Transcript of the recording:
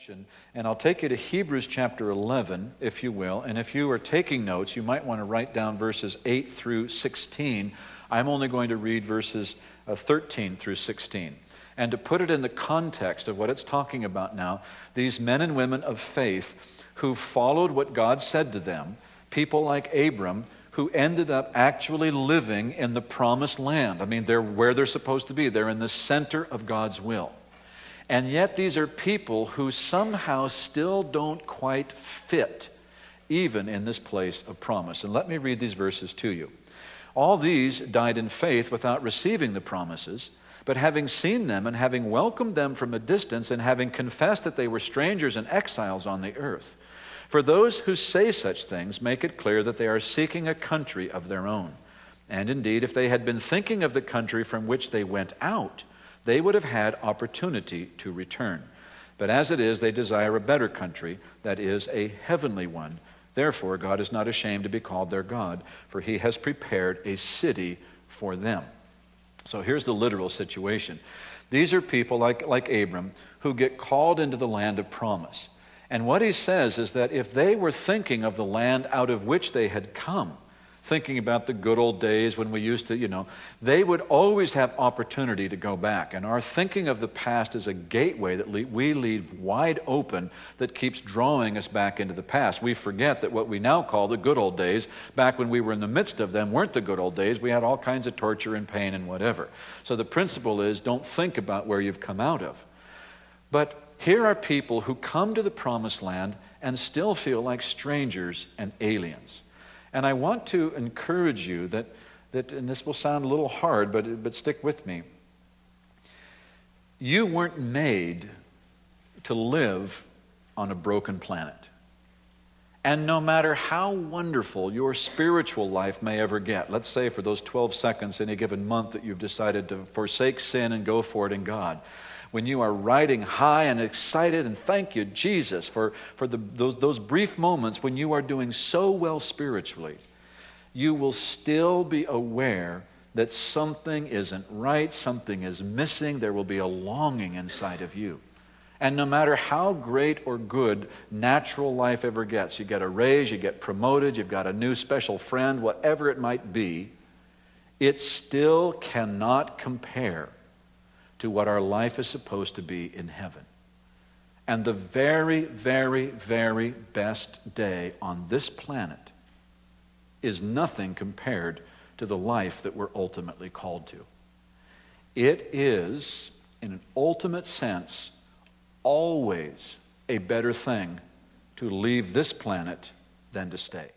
section, and I'll take you to Hebrews chapter 11, if you will. And if you are taking notes, you might want to write down verses 8 through 16. I'm only going to read verses 13 through 16. And to put it in the context of what it's talking about now, these men and women of faith who followed what God said to them, people like Abram, who ended up actually living in the promised land. I mean, they're where they're supposed to be. They're in the center of God's will. And yet these are people who somehow still don't quite fit even in this place of promise. And let me read these verses to you. All these died in faith without receiving the promises, but having seen them and having welcomed them from a distance and having confessed that they were strangers and exiles on the earth. For those who say such things make it clear that they are seeking a country of their own. And indeed, if they had been thinking of the country from which they went out, they would have had opportunity to return. But as it is, they desire a better country, that is, a heavenly one. Therefore, God is not ashamed to be called their God, for he has prepared a city for them. So here's the literal situation. These are people like Abram who get called into the land of promise. And what he says is that if they were thinking of the land out of which they had come, thinking about the good old days when we used to, they would always have opportunity to go back. And our thinking of the past is a gateway that we leave wide open that keeps drawing us back into the past. We forget that what we now call the good old days, back when we were in the midst of them, weren't the good old days. We had all kinds of torture and pain and whatever. So the principle is, don't think about where you've come out of. But here are people who come to the promised land and still feel like strangers and aliens. And I want to encourage you that and this will sound a little hard, but stick with me. You weren't made to live on a broken planet. And no matter how wonderful your spiritual life may ever get, let's say for those 12 seconds in a given month that you've decided to forsake sin and go for it in God, when you are riding high and excited, and thank you, Jesus, for those brief moments when you are doing so well spiritually, you will still be aware that something isn't right, something is missing. There will be a longing inside of you. And no matter how great or good natural life ever gets, you get a raise, you get promoted, you've got a new special friend, whatever it might be, it still cannot compare to what our life is supposed to be in heaven. And the very, very, very best day on this planet is nothing compared to the life that we're ultimately called to. It is, in an ultimate sense, always a better thing to leave this planet than to stay.